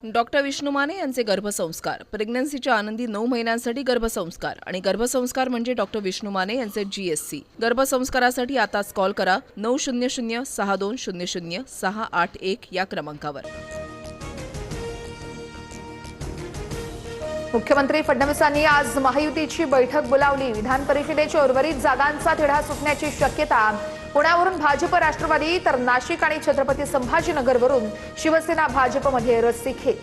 Doctor Vishnu Mane यांचे गर्भसंस्कार, प्रेग्नन्सीच्या आनंदी 9 महिन्यांसाठी गर्भसंस्कार आणि गर्भसंस्कार म्हणजे डॉक्टर विष्णू माने यांचे GSC। गर्भसंस्कारासाठी आताच कॉल करा 900 6200 681 या क्रमांकावर। मुख्यमंत्री फडणवीसांनी आज महायुतीची बैठक बोलावली। विधान परिषदेच्या उर्वरित जागांचा तिढा सुटण्याची शक्यता। पुण्यावरून भाजप राष्ट्रवादी तर नाशिक आणि छत्रपती संभाजीनगरवरून शिवसेना भाजपमध्ये रस्सीखेच।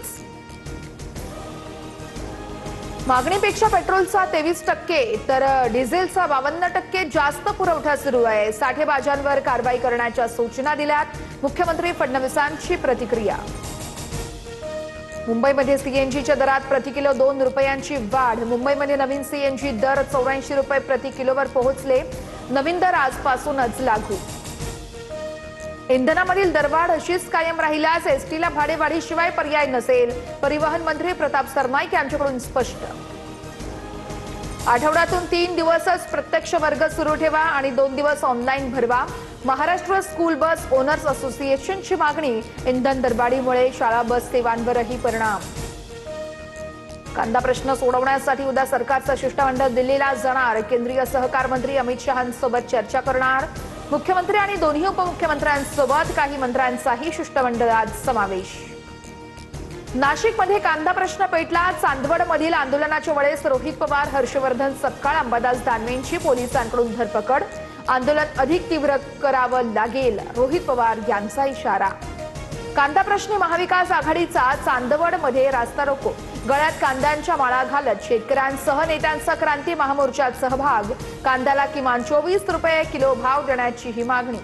मागणीपेक्षा पेट्रोलचा 23% तर डिझेलचा 52% जास्त पुरवठा सुरू आहे। साठेबाजांवर कारवाई करण्याच्या सूचना दिल्यात। मुख्यमंत्री फडणवीसांची प्रतिक्रिया। मुंबईमध्ये सीएनजीच्या दरात प्रति किलो 2 रुपयांची वाढ। मुंबईमध्ये नवीन सीएनजी दर 84 रुपये प्रति किलोवर पोहोचले। नवीन दर आजपासूनच लागू। इंधनामधील दरवाढ अशीच कायम राहिल्यास एसटीला भाडेवाढीशिवाय पर्याय नसेल। परिवहन मंत्री प्रताप सरनाईक यांच्याकडून स्पष्ट। आठवड्यातून 3 दिवसच प्रत्यक्ष वर्ग सुरू ठेवा आणि 2 दिवस ऑनलाईन भरवा। महाराष्ट्र स्कूल बस ओनर्स असोसिएशनची मागणी। इंधन दरवाढीमुळे शाळा बस सेवांवरही परिणाम। कांदा प्रश्न सोडवण्यासाठी उद्या सरकारचं शिष्टमंडळ दिल्लीला जाणार। केंद्रीय सहकार मंत्री अमित शहांसोबत चर्चा करणार। मुख्यमंत्री आणि दोन्ही उपमुख्यमंत्र्यांसोबत काही मंत्र्यांचाही शिष्टमंडळात समावेश। नाशिकमध्ये कांदा प्रश्न पेटला। चांदवडमधील आंदोलनाच्या वेळेस रोहित पवार, हर्षवर्धन सपकाळ, अंबादास दानवेंची पोलिसांकडून धरपकड। आंदोलन अधिक तीव्र करावं लागेल, रोहित पवार यांचा इशारा। कांदा प्रश्नी महाविकास आघाडीचा चांदवडमध्ये रास्ता रोको। गळ्यात कांद्यांच्या माळा घालत शेतकऱ्यांसह नेत्यांचा क्रांती महामोर्चात सहभाग। कांद्याला किमान 24 रुपये किलो भाव देण्याची ही मागणी।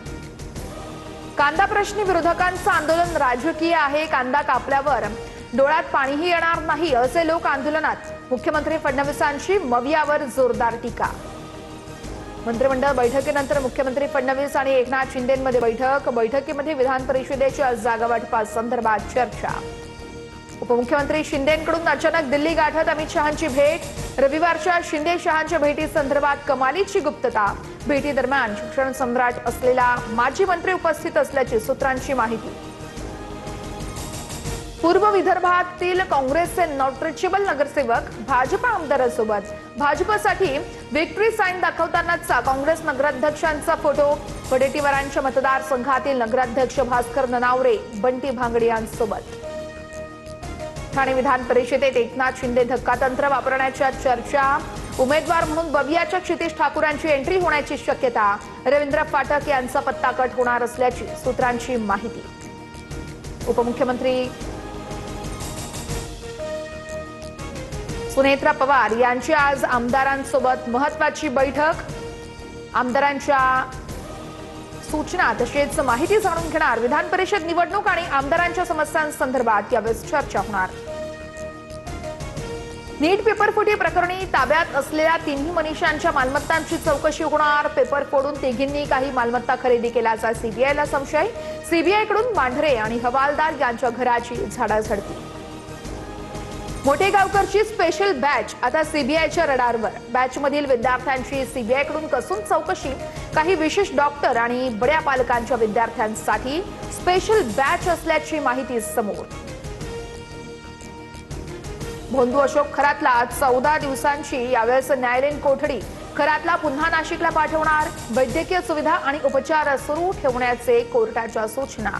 कांदा प्रश्नी विरोधकांचं आंदोलन राजकीय आहे। कांदा कापल्यावर डोळ्यात पाणीही येणार नाही असे लोक आंदोलनात। मुख्यमंत्री फडणवीसांची मवियावर जोरदार टीका। मंत्रिमंडळ बैठकीनंतर मुख्यमंत्री फडणवीस आणि एकनाथ शिंदेंमध्ये बैठकीमध्ये विधान परिषदेच्या जागावाटपासंदर्भात चर्चा। उपमुख्यमंत्री शिंदेंकडून अचानक दिल्ली गाठत अमित शहांची भेट। रविवारच्या शिंदे शहांच्या भेटीसंदर्भात कमालीची गुप्तता। भेटीदरम्यान शिक्षण सम्राट असलेला माजी मंत्री उपस्थित असल्याची सूत्रांची माहिती। पूर्व विदर्भातील काँग्रेसचे नॉट रिचेबल नगरसेवक भाजप आमदारांसोबत। भाजपसाठी विक्ट्री साईन दाखवतानाचा काँग्रेस नगराध्यक्षांचा फोटो। वडेट्टीवारांच्या मतदारसंघातील नगराध्यक्ष भास्कर ननावरे बंटी भांगडी यांसोबत। ठाणे विधान परिषदेत एकनाथ शिंदे धक्कातंत्र वापरण्याच्या चर्चा। उमेदवार म्हणून बबियाच्या क्षितिज ठाकूरांची एंट्री होण्याची शक्यता। रवींद्र फाटक यांचा पत्ता कट होणार असल्याची सूत्रांची माहिती। उपमुख्यमंत्री सुनेत्रा पवार यांची आज आमदारांसोबत महत्त्वाची बैठक। आमदारांच्या सूचना तसेच माहिती जाणून घेणार। विधान परिषद निवडणूक आणि आमदारांच्या समस्यांसंदर्भात यावेळी चर्चा होणार। नीट पेपर फुटी प्रकरणी ताब्यात असलेल्या तिन्ही मनीषांच्या मालमत्तांची चौकशी होणार। पेपर फोडून तिघींनी काही मालमत्ता खरेदी केल्याचा सीबीआयला संशय। सीबीआयकडून मांढरे आणि हवालदार यांच्या घराची झाडाझडती। मोठेगावकरची स्पेशल बॅच आता सीबीआयच्या रडारवर। बॅचमधील विद्यार्थ्यांची सीबीआयकडून कसून चौकशी। काही विशेष डॉक्टर आणि बड्या पालकांच्या विद्यार्थ्यांसाठी स्पेशल बॅच असल्याची माहिती समोर। भोंदू अशोक खरातला 14 दिवसांची यावेळेस न्यायालयीन कोठडी। खरातला पुन्हा नाशिकला पाठवणार। वैद्यकीय सुविधा आणि उपचार सुरू ठेवण्याचे कोर्टाच्या सूचना।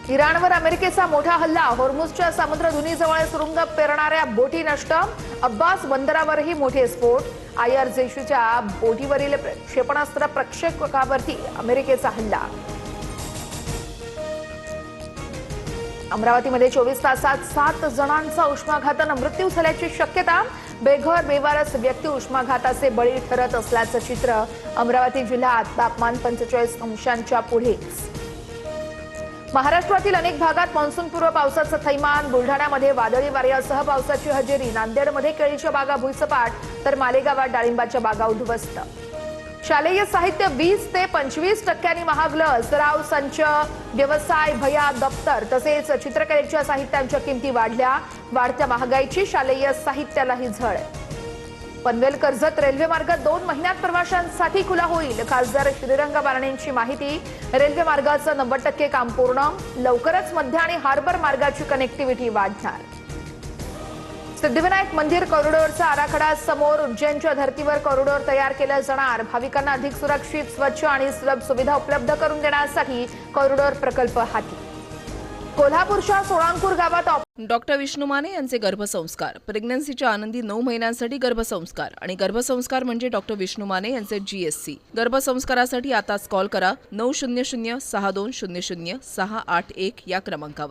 इराणवर अमेरिकेचा मोठा हल्ला। होर्मुझच्या समुद्रधुनीजवळ सुरुंग पेरणाऱ्या बोटी नष्ट। अब्बास बंदरावरही मोठे स्फोट। IRGCच्या बोटीवरील क्षेपणास्त्र प्रक्षेपकावरती अमेरिकेचा हल्ला। अमरावतीमध्ये 24 तासात 7 जणांचा उष्माघाताने मृत्यू झाल्याची शक्यता। बेघर बेवारस व्यक्ती उष्माघाताचे बळी ठरत असल्याचं चित्र। अमरावती जिल्ह्यात तापमान 45 अंशांच्या पुढेच। महाराष्ट्रातील अनेक भागात मान्सूनपूर्व पावसाचं थैमान। बुलढाण्यामध्ये वादळी वाऱ्यासह पावसाची हजेरी। नांदेडमध्ये केळीच्या बागा भुईसपाट तर मालेगावात डाळिंबाच्या बागा उद्ध्वस्त। शालेय साहित्य 20 ते 25% महागलं। सराव संच, व्यवसाय, भया, दप्तर तसेच चित्रकलेच्या साहित्यांच्या किमती वाढल्या। वाढत्या महागाईची शालेय साहित्यालाही झळ। पनवेल कर्जत रेल्वे मार्ग 2 महिन्यात प्रवाशांसाठी खुला होईल. खासदार श्रीरंग बारणेंची माहिती. रेल्वे मार्गाचं 90% काम पूर्ण. लवकरच मध्य आणि हार्बर मार्गाची कनेक्टिव्हिटी वाढणार. सिद्धिविनायक मंदिर कॉरिडॉरचा आराखडा समोर. उज्जैनच्या धर्तीवर कॉरिडॉर तयार केला जाणार. भाविकांना अधिक सुरक्षित, स्वच्छ आणि सुलभ सुविधा उपलब्ध करून देण्यासाठी कॉरिडॉर प्रकल्प हाती. कोल्हापूरच्या सोळांपूर गावात डॉक्टर विष्णू माने यांचे गर्भसंस्कार. प्रेग्नन्सीच्या आनंदी 9 महिन्यांसाठी गर्भसंस्कार आणि गर्भसंस्कार म्हणजे डॉक्टर विष्णू माने यांचे GSC. गर्भसंस्कारासाठी आताच कॉल करा 900 6200 681 या क्रमांकावर.